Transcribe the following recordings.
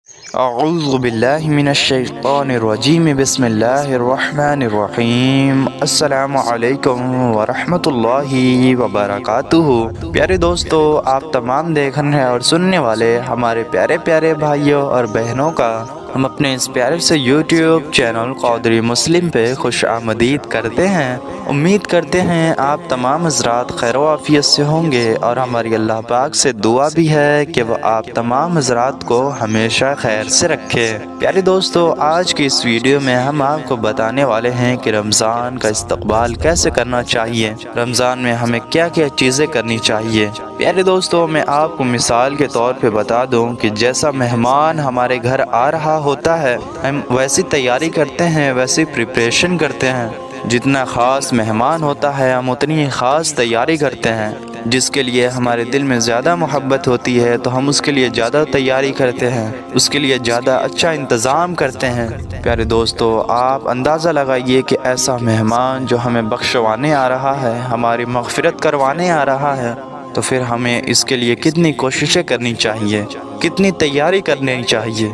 اعوذ باللہ من الشیطان الرجیم بسم اللہ الرحمن الرحیم السلام علیکم ورحمۃ اللہ وبرکاتہ۔ پیارے دوستو، آپ تمام دیکھنے اور سننے والے ہمارے پیارے پیارے بھائیوں اور بہنوں کا ہم اپنے اس پیارے سے یوٹیوب چینل قادری مسلم پہ خوش آمدید کرتے ہیں۔ امید کرتے ہیں آپ تمام حضرات خیر و عافیت سے ہوں گے، اور ہماری اللہ پاک سے دعا بھی ہے کہ وہ آپ تمام حضرات کو ہمیشہ خیر سے رکھے۔ پیارے دوستو، آج کی اس ویڈیو میں ہم آپ کو بتانے والے ہیں کہ رمضان کا استقبال کیسے کرنا چاہیے، رمضان میں ہمیں کیا کیا چیزیں کرنی چاہیے۔ پیارے دوستو، میں آپ کو مثال کے طور پہ بتا دوں کہ جیسا مہمان ہمارے گھر آ رہا ہوتا ہے، ہم ویسی تیاری کرتے ہیں، ویسی پریپریشن کرتے ہیں۔ جتنا خاص مہمان ہوتا ہے ہم اتنی خاص تیاری کرتے ہیں۔ جس کے لیے ہمارے دل میں زیادہ محبت ہوتی ہے تو ہم اس کے لیے زیادہ تیاری کرتے ہیں، اس کے لیے زیادہ اچھا انتظام کرتے ہیں۔ پیارے دوستو، آپ اندازہ لگائیے کہ ایسا مہمان جو ہمیں بخشوانے آ رہا ہے، ہماری مغفرت کروانے آ رہا ہے، تو پھر ہمیں اس کے لیے کتنی کوششیں کرنی چاہیے، کتنی تیاری کرنی چاہیے۔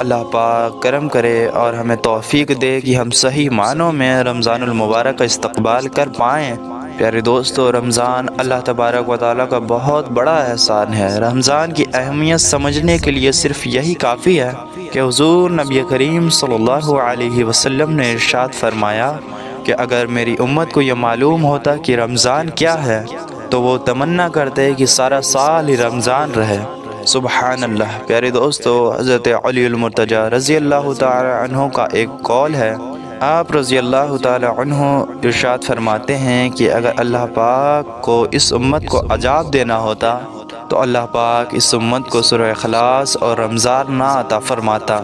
اللہ پاک کرم کرے اور ہمیں توفیق دے کہ ہم صحیح معنوں میں رمضان المبارک کا استقبال کر پائیں۔ پیارے دوستو، رمضان اللہ تبارک و تعالیٰ کا بہت بڑا احسان ہے۔ رمضان کی اہمیت سمجھنے کے لیے صرف یہی کافی ہے کہ حضور نبی کریم صلی اللہ علیہ وسلم نے ارشاد فرمایا کہ اگر میری امت کو یہ معلوم ہوتا کہ رمضان کیا ہے تو وہ تمنا کرتے کہ سارا سال ہی رمضان رہے۔ سبحان اللہ۔ پیارے دوستو، حضرت علی المرتضی رضی اللہ تعالی عنہ کا ایک قول ہے۔ آپ رضی اللہ تعالی عنہ ارشاد فرماتے ہیں کہ اگر اللہ پاک کو اس امت کو عذاب دینا ہوتا تو اللہ پاک اس امت کو سورہ اخلاص اور رمضان نہ عطا فرماتا۔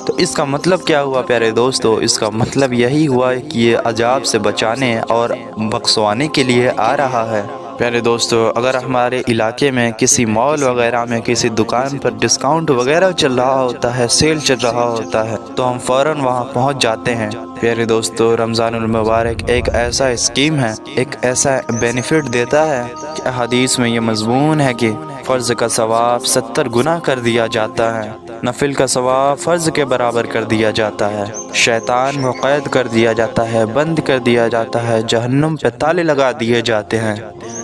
تو اس کا مطلب کیا ہوا پیارے دوستو؟ اس کا مطلب یہی ہوا کہ یہ عذاب سے بچانے اور بخشوانے کے لیے آ رہا ہے۔ پیارے دوستو، اگر ہمارے علاقے میں کسی مال وغیرہ میں کسی دکان پر ڈسکاؤنٹ وغیرہ چل رہا ہوتا ہے، سیل چل رہا ہوتا ہے، تو ہم فوراً وہاں پہنچ جاتے ہیں۔ پیارے دوستو، رمضان المبارک ایک ایسا اسکیم ہے، ایک ایسا بینیفٹ دیتا ہے کہ حدیث میں یہ مضمون ہے کہ فرض کا ثواب 70 گنا کر دیا جاتا ہے، نفل کا ثواب فرض کے برابر کر دیا جاتا ہے، شیطان کو قید کر دیا جاتا ہے، بند کر دیا جاتا ہے، جہنم پہ تالے لگا دیے جاتے ہیں،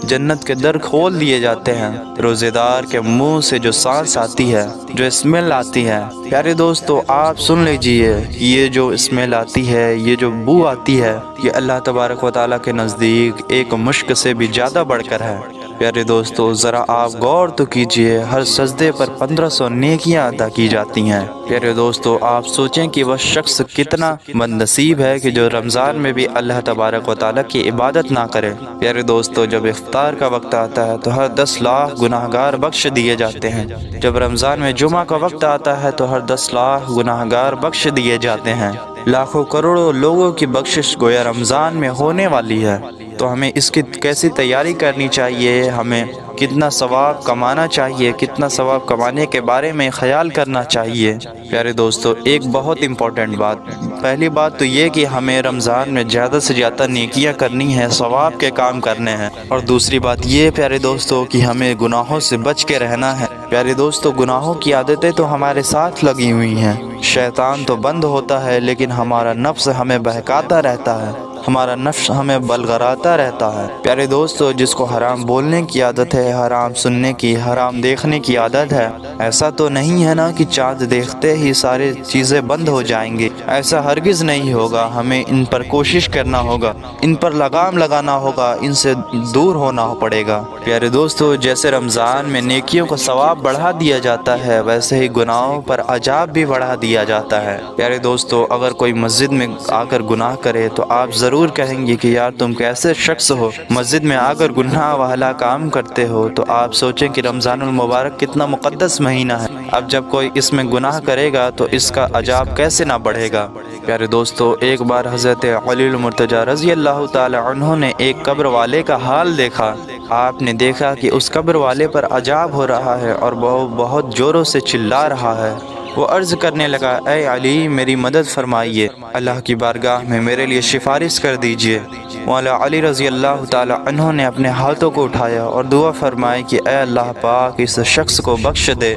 جنت کے در کھول دیے جاتے ہیں، روزے دار کے منہ سے جو سانس آتی ہے، جو اسمیل آتی ہے، پیارے دوستو آپ سن لیجئے، یہ جو اسمیل آتی ہے، یہ جو بو آتی ہے، یہ اللہ تبارک و تعالیٰ کے نزدیک ایک مشک سے بھی زیادہ بڑھ کر ہے۔ پیارے دوستو، ذرا آپ غور تو کیجئے، ہر سجدے پر 1500 نیکیاں ادا کی جاتی ہیں۔ پیارے دوستو، آپ سوچیں کہ وہ شخص کتنا بد نصیب ہے کہ جو رمضان میں بھی اللہ تبارک و تعالیٰ کی عبادت نہ کرے۔ پیارے دوستو، جب افطار کا وقت آتا ہے تو ہر 10 لاکھ گناہگار بخش دیے جاتے ہیں۔ جب رمضان میں جمعہ کا وقت آتا ہے تو ہر 10 لاکھ گناہگار بخش دیے جاتے ہیں۔ لاکھوں کروڑوں لوگوں کی بخشش گویا رمضان میں ہونے والی ہے۔ تو ہمیں اس کی کیسی تیاری کرنی چاہیے، ہمیں کتنا ثواب کمانا چاہیے، کتنا ثواب کمانے کے بارے میں خیال کرنا چاہیے۔ پیارے دوستو، ایک بہت امپورٹنٹ بات، پہلی بات تو یہ کہ ہمیں رمضان میں زیادہ سے زیادہ نیکیاں کرنی ہے، ثواب کے کام کرنے ہیں، اور دوسری بات یہ پیارے دوستو کہ ہمیں گناہوں سے بچ کے رہنا ہے۔ پیارے دوستو، گناہوں کی عادتیں تو ہمارے ساتھ لگی ہوئی ہیں، شیطان تو بند ہوتا ہے لیکن ہمارا نفس ہمیں بہکاتا رہتا ہے، ہمارا نفس ہمیں بلغراتا رہتا ہے۔ پیارے دوستو، جس کو حرام بولنے کی عادت ہے، حرام سننے کی، حرام دیکھنے کی عادت ہے، ایسا تو نہیں ہے نا کہ چاند دیکھتے ہی ساری چیزیں بند ہو جائیں گی، ایسا ہرگز نہیں ہوگا۔ ہمیں ان پر کوشش کرنا ہوگا، ان پر لگام لگانا ہوگا، ان سے دور ہونا پڑے گا۔ پیارے دوستو، جیسے رمضان میں نیکیوں کا ثواب بڑھا دیا جاتا ہے، ویسے ہی گناہوں پر عذاب بھی بڑھا دیا جاتا ہے۔ پیارے دوستو، اگر کوئی مسجد میں آ کر گناہ کرے تو آپ ضرور کہیں گے کہ یار تم کیسے شخص ہو، مسجد میں آ کر گناہ والا کام کرتے ہو۔ تو آپ سوچیں کہ رمضان المبارک کتنا مقدس مہینہ ہے، اب جب کوئی اس میں گناہ کرے گا تو اس کا عذاب کیسے نہ بڑھے گا۔ پیارے دوستو، ایک بار حضرت علی المرتضی رضی اللہ تعالی عنہ نے ایک قبر والے کا حال دیکھا۔ آپ نے دیکھا کہ اس قبر والے پر عذاب ہو رہا ہے اور وہ بہت زوروں سے چلا رہا ہے۔ وہ عرض کرنے لگا، اے علی، میری مدد فرمائیے، اللہ کی بارگاہ میں میرے لیے سفارش کر دیجئے۔ مولا علی رضی اللہ تعالی عنہ نے اپنے ہاتھوں کو اٹھایا اور دعا فرمائی کہ اے اللہ پاک، اس شخص کو بخش دے۔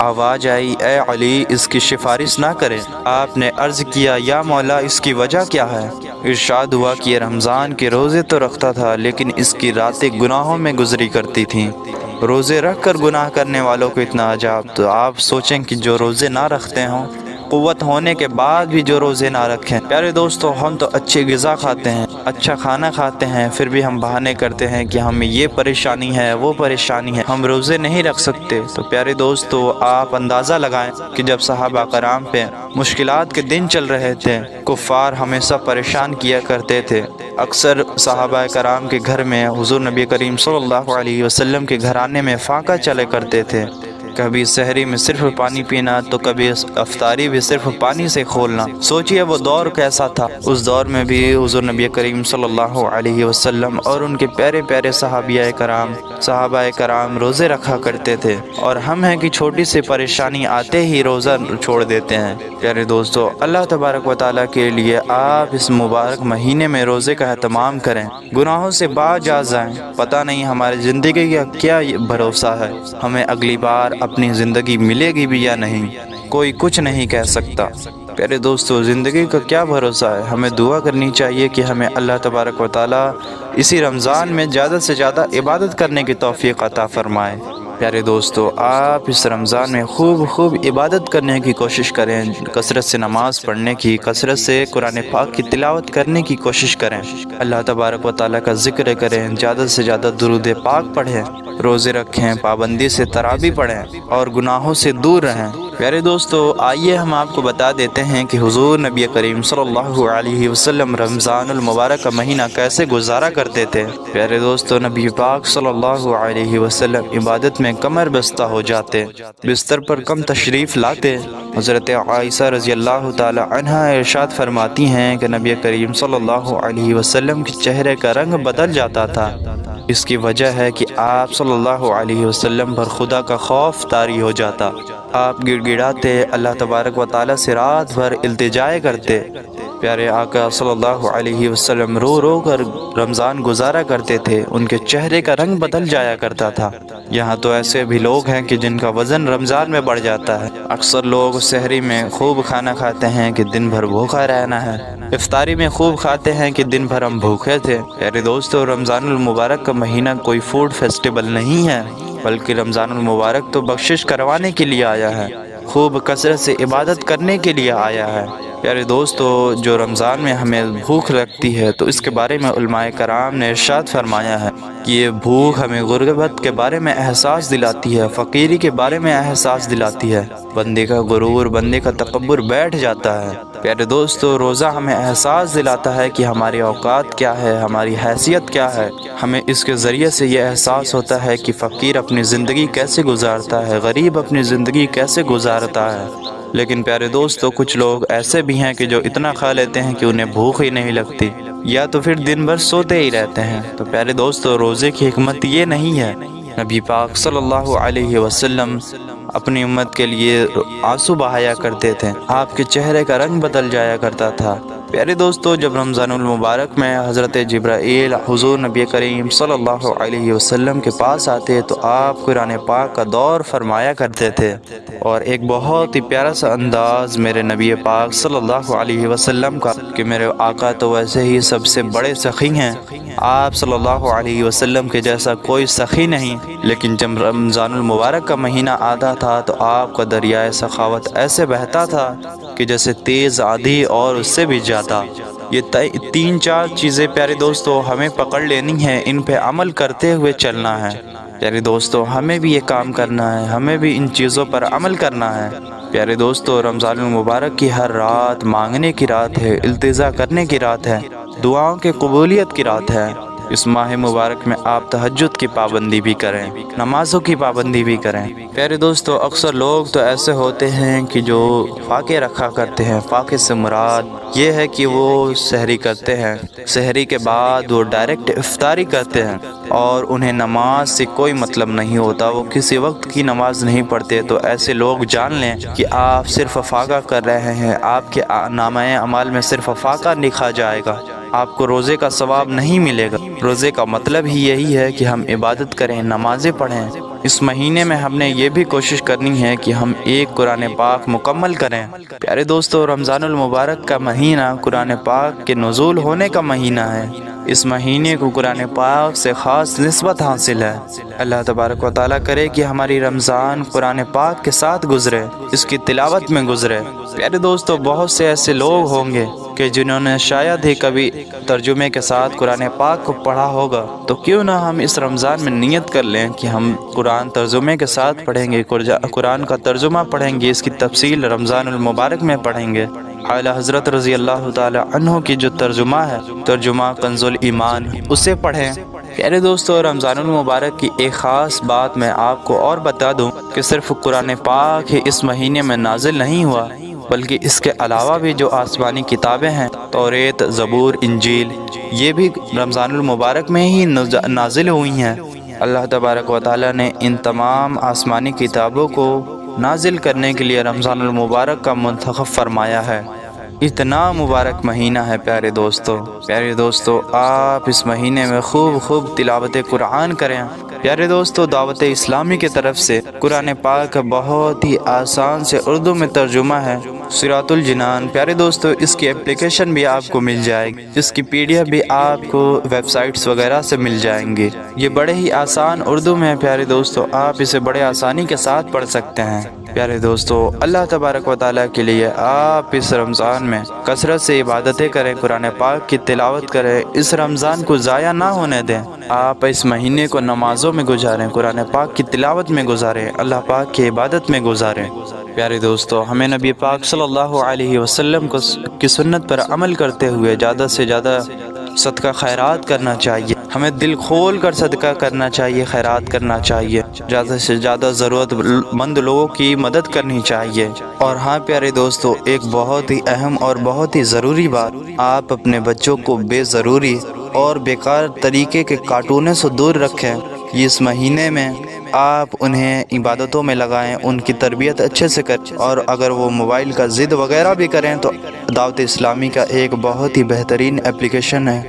آواز آئی اے علی اس کی سفارش نہ کرے۔ آپ نے عرض کیا یا مولا اس کی وجہ کیا ہے؟ ارشاد ہوا کہ یہ رمضان کے روزے تو رکھتا تھا لیکن اس کی راتیں گناہوں میں گزری کرتی تھیں۔ روزے رکھ کر گناہ کرنے والوں کو اتنا عذاب، تو آپ سوچیں کہ جو روزے نہ رکھتے ہوں، قوت ہونے کے بعد بھی جو روزے نہ رکھیں۔ پیارے دوستو، ہم تو اچھی غذا کھاتے ہیں، اچھا کھانا کھاتے ہیں، پھر بھی ہم بہانے کرتے ہیں کہ ہمیں یہ پریشانی ہے، وہ پریشانی ہے، ہم روزے نہیں رکھ سکتے۔ تو پیارے دوستو، آپ اندازہ لگائیں کہ جب صحابہ کرام پہ مشکلات کے دن چل رہے تھے، کفار ہمیشہ پریشان کیا کرتے تھے۔ اکثر صحابہ کرام کے گھر میں حضور نبی کریم صلی اللہ علیہ وسلم کے گھرانے میں فاقہ چلے کرتے تھے۔ کبھی سحری میں صرف پانی پینا تو کبھی افطاری بھی صرف پانی سے کھولنا۔ سوچئے وہ دور کیسا تھا۔ اس دور میں بھی حضور نبی کریم صلی اللہ علیہ وسلم اور ان کے پیارے پیارے صحابہ کرام روزے رکھا کرتے تھے، اور ہم ہیں کہ چھوٹی سی پریشانی آتے ہی روزہ چھوڑ دیتے ہیں۔ پیارے دوستو، اللہ تبارک و تعالیٰ کے لیے آپ اس مبارک مہینے میں روزے کا اہتمام کریں، گناہوں سے باز آ جائیں۔ پتہ نہیں ہماری زندگی کا کیا بھروسہ ہے، ہمیں اگلی بار اپنی زندگی ملے گی بھی یا نہیں، کوئی کچھ نہیں کہہ سکتا۔ پیارے دوستو، زندگی کا کیا بھروسہ ہے؟ ہمیں دعا کرنی چاہیے کہ ہمیں اللہ تبارک و تعالیٰ اسی رمضان میں زیادہ سے زیادہ عبادت کرنے کی توفیق عطا فرمائے۔ پیارے دوستو، آپ اس رمضان میں خوب عبادت کرنے کی کوشش کریں، کثرت سے نماز پڑھنے کی، کثرت سے قرآن پاک کی تلاوت کرنے کی کوشش کریں، اللہ تبارک و تعالیٰ کا ذکر کریں، زیادہ سے زیادہ درود پاک پڑھیں، روزے رکھیں، پابندی سے تراویح پڑھیں اور گناہوں سے دور رہیں۔ پیارے دوستو، آئیے ہم آپ کو بتا دیتے ہیں کہ حضور نبی کریم صلی اللہ علیہ وسلم رمضان المبارک کا مہینہ کیسے گزارا کرتے تھے۔ پیارے دوستو، نبی پاک صلی اللہ علیہ وسلم عبادت میں کمر بستہ ہو جاتے، بستر پر کم تشریف لاتے۔ حضرت عائشہ رضی اللہ تعالی عنہا ارشاد فرماتی ہیں کہ نبی کریم صلی اللہ علیہ وسلم کے چہرے کا رنگ بدل جاتا تھا۔ اس کی وجہ ہے کہ آپ صلی اللہ علیہ وسلم پر خدا کا خوف طاری ہو جاتا۔ آپ گڑ گڑاتے، اللہ تبارک و تعالیٰ سے رات بھر التجا کرتے۔ پیارے آقا صلی اللہ علیہ وسلم رو رو کر رمضان گزارا کرتے تھے، ان کے چہرے کا رنگ بدل جایا کرتا تھا۔ یہاں تو ایسے بھی لوگ ہیں کہ جن کا وزن رمضان میں بڑھ جاتا ہے۔ اکثر لوگ سحری میں خوب کھانا کھاتے ہیں کہ دن بھر بھوکا رہنا ہے، افطاری میں خوب کھاتے ہیں کہ دن بھر ہم بھوکے تھے۔ پیارے دوستو، رمضان المبارک کا مہینہ کوئی فوڈ فیسٹیول نہیں ہے، بلکہ رمضان المبارک تو بخشش کروانے کے لیے آیا ہے، خوب کثرت سے عبادت کرنے کے لیے آیا ہے۔ پیارے دوستو، جو رمضان میں ہمیں بھوک لگتی ہے تو اس کے بارے میں علماء کرام نے ارشاد فرمایا ہے کہ یہ بھوک ہمیں غربت کے بارے میں احساس دلاتی ہے، فقیری کے بارے میں احساس دلاتی ہے، بندے کا غرور، بندے کا تکبر بیٹھ جاتا ہے۔ پیارے دوستو، روزہ ہمیں احساس دلاتا ہے کہ ہماری اوقات کیا ہے، ہماری حیثیت کیا ہے۔ ہمیں اس کے ذریعے سے یہ احساس ہوتا ہے کہ فقیر اپنی زندگی کیسے گزارتا ہے، غریب اپنی زندگی کیسے گزارتا ہے۔ لیکن پیارے دوستو، کچھ لوگ ایسے بھی ہیں کہ جو اتنا کھا لیتے ہیں کہ انہیں بھوک ہی نہیں لگتی، یا تو پھر دن بھر سوتے ہی رہتے ہیں۔ تو پیارے دوستو، روزے کی حکمت یہ نہیں ہے۔ نبی پاک صلی اللہ علیہ وسلم اپنی امت کے لیے آنسو بہایا کرتے تھے، آپ کے چہرے کا رنگ بدل جایا کرتا تھا۔ پیارے دوستو، جب رمضان المبارک میں حضرت جبرائیل حضور نبی کریم صلی اللہ علیہ وسلم کے پاس آتے تو آپ قرآن پاک کا دور فرمایا کرتے تھے، اور ایک بہت ہی پیارا سا انداز میرے نبی پاک صلی اللہ علیہ وسلم کا کہ میرے آقا تو ویسے ہی سب سے بڑے سخی ہیں، آپ صلی اللہ علیہ وسلم کے جیسا کوئی سخی نہیں، لیکن جب رمضان المبارک کا مہینہ آتا تھا تو آپ کا دریائے سخاوت ایسے بہتا تھا کہ جیسے تیز آندھی اور اس سے بھی زیادہ۔ یہ تین چار چیزیں پیارے دوستو ہمیں پکڑ لینی ہے، ان پہ عمل کرتے ہوئے چلنا ہے۔ پیارے دوستو، ہمیں بھی یہ کام کرنا ہے، ہمیں بھی ان چیزوں پر عمل کرنا ہے۔ پیارے دوستو، رمضان المبارک کی ہر رات مانگنے کی رات ہے، التجا کرنے کی رات ہے، دعاؤں کے قبولیت کی رات ہے۔ اس ماہ مبارک میں آپ تہجد کی پابندی بھی کریں، نمازوں کی پابندی بھی کریں۔ پیارے دوستو، اکثر لوگ تو ایسے ہوتے ہیں کہ جو فاقے رکھا کرتے ہیں، فاقے سے مراد یہ ہے کہ وہ سحری کرتے ہیں، سحری کے بعد وہ ڈائریکٹ افطاری کرتے ہیں اور انہیں نماز سے کوئی مطلب نہیں ہوتا، وہ کسی وقت کی نماز نہیں پڑھتے۔ تو ایسے لوگ جان لیں کہ آپ صرف فاقہ کر رہے ہیں، آپ کے نامہ اعمال میں صرف فاقہ لکھا جائے گا، آپ کو روزے کا ثواب نہیں ملے گا۔ روزے کا مطلب ہی یہی ہے کہ ہم عبادت کریں، نمازیں پڑھیں، اس مہینے میں ہم نے یہ بھی کوشش کرنی ہے کہ ہم ایک قرآن پاک مکمل کریں۔ پیارے دوستو، رمضان المبارک کا مہینہ قرآن پاک کے نزول ہونے کا مہینہ ہے۔ اس مہینے کو قرآن پاک سے خاص نسبت حاصل ہے۔ اللہ تبارک و تعالیٰ کرے کہ ہماری رمضان قرآن پاک کے ساتھ گزرے، اس کی تلاوت میں گزرے۔ پیارے دوستو، بہت سے ایسے لوگ ہوں گے کہ جنہوں نے شاید ہی کبھی ترجمے کے ساتھ قرآن پاک کو پڑھا ہوگا، تو کیوں نہ ہم اس رمضان میں نیت کر لیں کہ ہم قرآن ترجمے کے ساتھ پڑھیں گے، قرآن کا ترجمہ پڑھیں گے، اس کی تفصیل رمضان المبارک میں پڑھیں گے۔ اعلی حضرت رضی اللہ تعالی عنہ کی جو ترجمہ ہے، ترجمہ کنز الایمان، اسے پڑھیں۔ پیارے دوستو، رمضان المبارک کی ایک خاص بات میں آپ کو اور بتا دوں کہ صرف قرآن پاک ہی اس مہینے میں نازل نہیں ہوا، بلکہ اس کے علاوہ بھی جو آسمانی کتابیں ہیں، توریت، زبور، انجیل، یہ بھی رمضان المبارک میں ہی نازل ہوئی ہیں۔ اللہ تبارک و تعالیٰ نے ان تمام آسمانی کتابوں کو نازل کرنے کے لیے رمضان المبارک کا منتخب فرمایا ہے۔ اتنا مبارک مہینہ ہے پیارے دوستو، آپ اس مہینے میں خوب تلاوت قرآن کریں۔ پیارے دوستو، دعوت اسلامی کی طرف سے قرآن پاک بہت ہی آسان سے اردو میں ترجمہ ہے، صراط الجنان۔ پیارے دوستو، اس کی اپلیکیشن بھی آپ کو مل جائے گی، اس کی PDF بھی آپ کو ویب سائٹس وغیرہ سے مل جائیں گی۔ یہ بڑے ہی آسان اردو میں ہے پیارے دوستو، آپ اسے بڑے آسانی کے ساتھ پڑھ سکتے ہیں۔ پیارے دوستو، اللہ تبارک و تعالیٰ کے لیے آپ اس رمضان میں کثرت سے عبادتیں کریں، قرآن پاک کی تلاوت کریں، اس رمضان کو ضائع نہ ہونے دیں۔ آپ اس مہینے کو نمازوں میں گزاریں، قرآن پاک کی تلاوت میں گزاریں، اللہ پاک کی عبادت میں گزاریں۔ پیارے دوستو، ہمیں نبی پاک صلی اللہ علیہ وسلم کی سنت پر عمل کرتے ہوئے زیادہ سے زیادہ صدقہ خیرات کرنا چاہیے۔ ہمیں دل کھول کر صدقہ کرنا چاہیے، خیرات کرنا چاہیے، زیادہ سے زیادہ ضرورت مند لوگوں کی مدد کرنی چاہیے۔ اور ہاں پیارے دوستو، ایک بہت ہی اہم اور بہت ہی ضروری بات، آپ اپنے بچوں کو بے ضروری اور بیکار طریقے کے کارٹونوں سے دور رکھیں۔ اس مہینے میں آپ انہیں عبادتوں میں لگائیں، ان کی تربیت اچھے سے کریں، اور اگر وہ موبائل کا ضد وغیرہ بھی کریں تو دعوت اسلامی کا ایک بہت ہی بہترین اپلیکیشن ہے،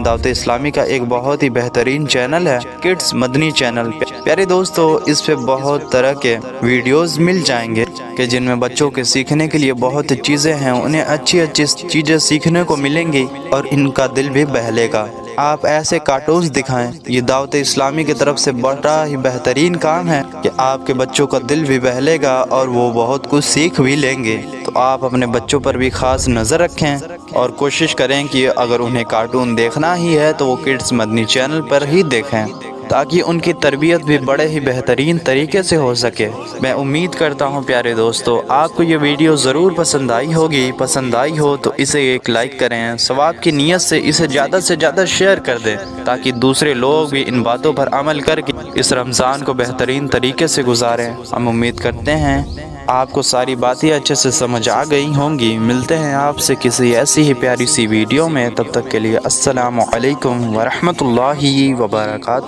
دعوت اسلامی کا ایک بہت ہی بہترین چینل ہے، کڈز مدنی چینل۔ پیارے دوستو، اس پہ بہت طرح کے ویڈیوز مل جائیں گے کہ جن میں بچوں کے سیکھنے کے لیے بہت چیزیں ہیں، انہیں اچھی چیزیں سیکھنے کو ملیں گی اور ان کا دل بھی بہلے گا۔ آپ ایسے کارٹونز دکھائیں، یہ دعوت اسلامی کی طرف سے بڑا ہی بہترین کام ہے کہ آپ کے بچوں کا دل بھی بہلے گا اور وہ بہت کچھ سیکھ بھی لیں گے۔ تو آپ اپنے بچوں پر بھی خاص نظر رکھیں اور کوشش کریں کہ اگر انہیں کارٹون دیکھنا ہی ہے تو وہ کڈز مدنی چینل پر ہی دیکھیں، تاکہ ان کی تربیت بھی بڑے ہی بہترین طریقے سے ہو سکے۔ میں امید کرتا ہوں پیارے دوستو، آپ کو یہ ویڈیو ضرور پسند آئی ہوگی۔ پسند آئی ہو تو اسے ایک لائک کریں، ثواب کی نیت سے اسے زیادہ سے زیادہ شیئر کر دیں، تاکہ دوسرے لوگ بھی ان باتوں پر عمل کر کے اس رمضان کو بہترین طریقے سے گزاریں۔ ہم امید کرتے ہیں آپ کو ساری باتیں اچھے سے سمجھ آ گئی ہوں گی۔ ملتے ہیں آپ سے کسی ایسی ہی پیاری سی ویڈیو میں، تب تک کے لیے السلام علیکم ورحمۃ اللہ وبرکاتہ۔